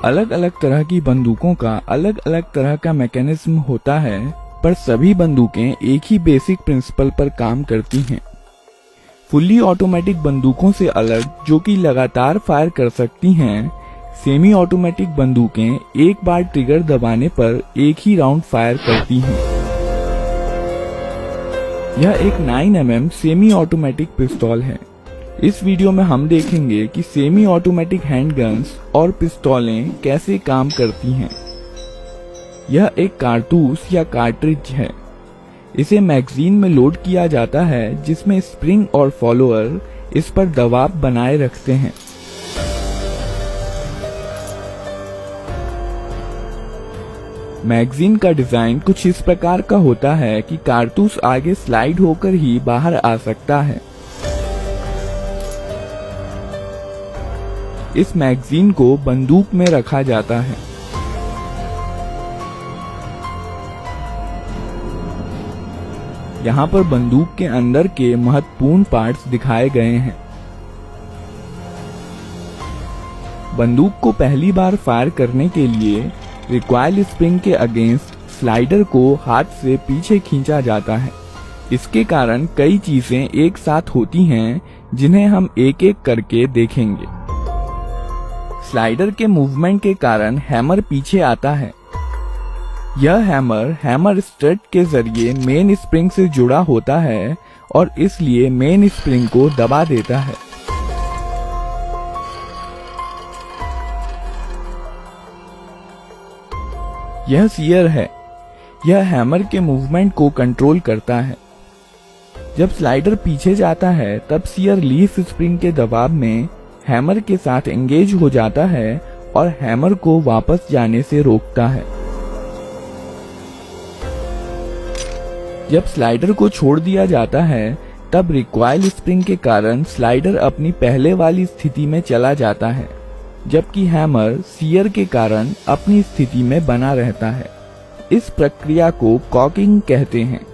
अलग अलग तरह की बंदूकों का अलग अलग तरह का मैकेनिज्म होता है, पर सभी बंदूकें एक ही बेसिक प्रिंसिपल पर काम करती हैं। फुल्ली ऑटोमेटिक बंदूकों से अलग, जो कि लगातार फायर कर सकती हैं, सेमी ऑटोमेटिक बंदूकें एक बार ट्रिगर दबाने पर एक ही राउंड फायर करती हैं। यह एक 9mm सेमी ऑटोमेटिक पिस्तौल है। इस वीडियो में हम देखेंगे कि सेमी ऑटोमेटिक हैंडगन्स और पिस्तौलें कैसे काम करती हैं। यह एक कारतूस या कार्ट्रिज है। इसे मैगजीन में लोड किया जाता है, जिसमें स्प्रिंग और फॉलोअर इस पर दबाव बनाए रखते हैं। मैगजीन का डिजाइन कुछ इस प्रकार का होता है कि कारतूस आगे स्लाइड होकर ही बाहर आ सकता है। इस मैगजीन को बंदूक में रखा जाता है। यहाँ पर बंदूक के अंदर के महत्वपूर्ण पार्ट्स दिखाए गए हैं। बंदूक को पहली बार फायर करने के लिए रिकॉइल स्प्रिंग के अगेंस्ट स्लाइडर को हाथ से पीछे खींचा जाता है। इसके कारण कई चीजें एक साथ होती हैं, जिन्हें हम एक एक करके देखेंगे। स्लाइडर के मूवमेंट के कारण हैमर पीछे आता है। यह हैमर स्टड के जरिए मेन स्प्रिंग से जुड़ा होता है और इसलिए मेन स्प्रिंग को दबा देता है। यह सीयर है। यह हैमर के मूवमेंट को कंट्रोल करता है। जब स्लाइडर पीछे जाता है, तब सीयर लीफ स्प्रिंग के दबाव में हैमर के साथ एंगेज हो जाता है और हैमर को वापस जाने से रोकता है। जब स्लाइडर को छोड़ दिया जाता है, तब रिकॉइल स्प्रिंग के कारण स्लाइडर अपनी पहले वाली स्थिति में चला जाता है, जबकि हैमर सीयर के कारण अपनी स्थिति में बना रहता है। इस प्रक्रिया को कॉकिंग कहते हैं।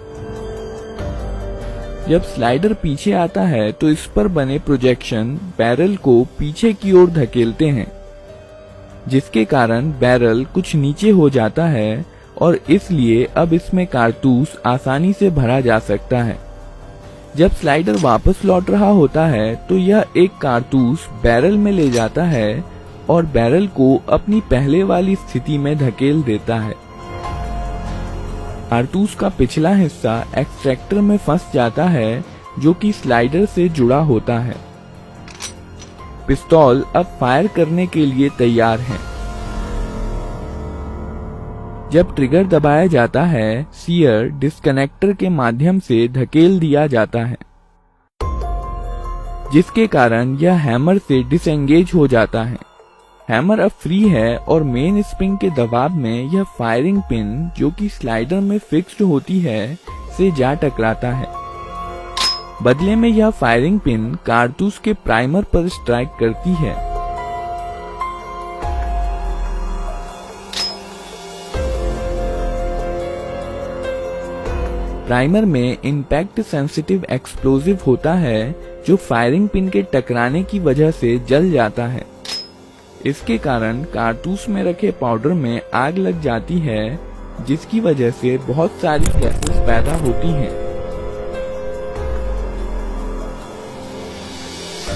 जब स्लाइडर पीछे आता है, तो इस पर बने प्रोजेक्शन बैरल को पीछे की ओर धकेलते हैं, जिसके कारण बैरल कुछ नीचे हो जाता है और इसलिए अब इसमें कारतूस आसानी से भरा जा सकता है। जब स्लाइडर वापस लौट रहा होता है, तो यह एक कारतूस बैरल में ले जाता है और बैरल को अपनी पहले वाली स्थिति में धकेल देता है। कारतूस का पिछला हिस्सा एक्सट्रैक्टर में फंस जाता है, जो कि स्लाइडर से जुड़ा होता है। पिस्तौल अब फायर करने के लिए तैयार है। जब ट्रिगर दबाया जाता है, सीयर डिस्कनेक्टर के माध्यम से धकेल दिया जाता है, जिसके कारण यह हैमर से डिसएंगेज हो जाता है। हैमर अब फ्री है और मेन स्प्रिंग के दबाव में यह फायरिंग पिन, जो कि स्लाइडर में फिक्स्ड होती है, से जा टकराता है। बदले में यह फायरिंग पिन कारतूस के प्राइमर पर स्ट्राइक करती है। प्राइमर में इम्पैक्ट सेंसिटिव एक्सप्लोजिव होता है, जो फायरिंग पिन के टकराने की वजह से जल जाता है। इसके कारण कारतूस में रखे पाउडर में आग लग जाती है, जिसकी वजह से बहुत सारी गैसेस पैदा होती हैं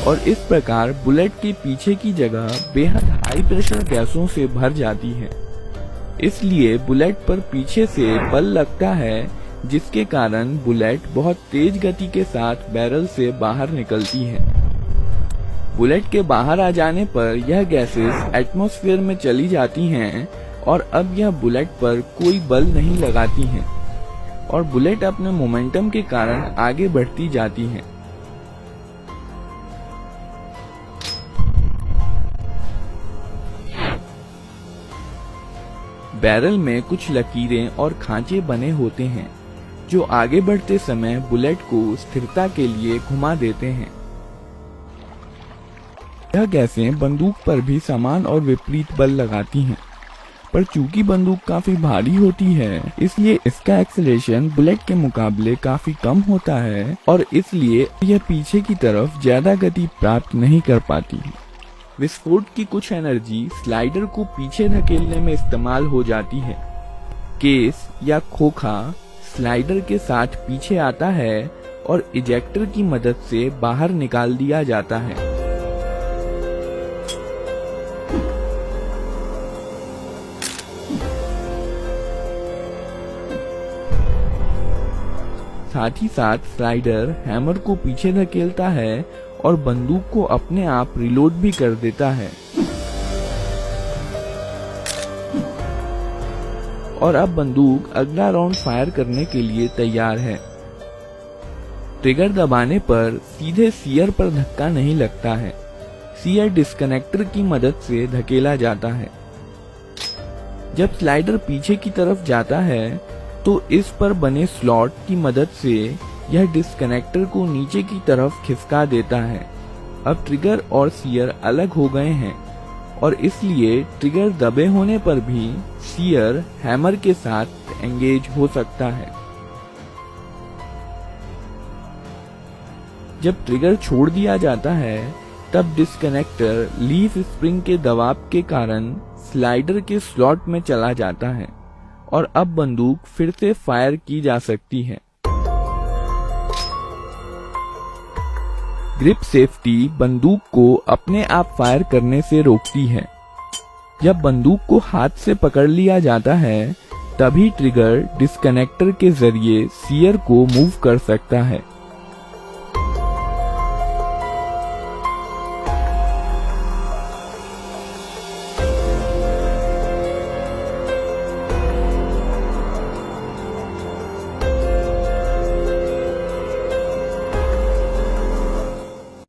और इस प्रकार बुलेट के पीछे की जगह बेहद हाई प्रेशर गैसों से भर जाती है। इसलिए बुलेट पर पीछे से बल लगता है, जिसके कारण बुलेट बहुत तेज गति के साथ बैरल से बाहर निकलती है। बुलेट के बाहर आ जाने पर यह गैसेस एटमॉस्फेयर में चली जाती हैं और अब यह बुलेट पर कोई बल नहीं लगाती हैं और बुलेट अपने मोमेंटम के कारण आगे बढ़ती जाती हैं। बैरल में कुछ लकीरें और खांचे बने होते हैं, जो आगे बढ़ते समय बुलेट को स्थिरता के लिए घुमा देते हैं। यह गैसें बंदूक पर भी समान और विपरीत बल लगाती हैं, पर चूंकि बंदूक काफी भारी होती है, इसलिए इसका एक्सेलरेशन बुलेट के मुकाबले काफी कम होता है और इसलिए यह पीछे की तरफ ज्यादा गति प्राप्त नहीं कर पाती। विस्फोट की कुछ एनर्जी स्लाइडर को पीछे धकेलने में इस्तेमाल हो जाती है। केस या खोखा स्लाइडर के साथ पीछे आता है और इजेक्टर की मदद से बाहर निकाल दिया जाता है। साथ ही साथ स्लाइडर हैमर को पीछे धकेलता है और बंदूक को अपने आप रिलोड भी कर देता है। और अब बंदूक अगला राउंड फायर करने के लिए तैयार है। ट्रिगर दबाने पर सीधे सीयर पर धक्का नहीं लगता है, सीयर डिस्कनेक्टर की मदद से धकेला जाता है। जब स्लाइडर पीछे की तरफ जाता है तो इस पर बने स्लॉट की मदद से यह डिस्कनेक्टर को नीचे की तरफ खिसका देता है। अब ट्रिगर और सीयर अलग हो गए हैं और इसलिए ट्रिगर दबे होने पर भी सीयर हैमर के साथ एंगेज हो सकता है। जब ट्रिगर छोड़ दिया जाता है तब डिस्कनेक्टर लीफ स्प्रिंग के दबाव के कारण स्लाइडर के स्लॉट में चला जाता है और अब बंदूक फिर से फायर की जा सकती है। ग्रिप सेफ्टी बंदूक को अपने आप फायर करने से रोकती है। जब बंदूक को हाथ से पकड़ लिया जाता है तभी ट्रिगर डिस्कनेक्टर के जरिए सीयर को मूव कर सकता है।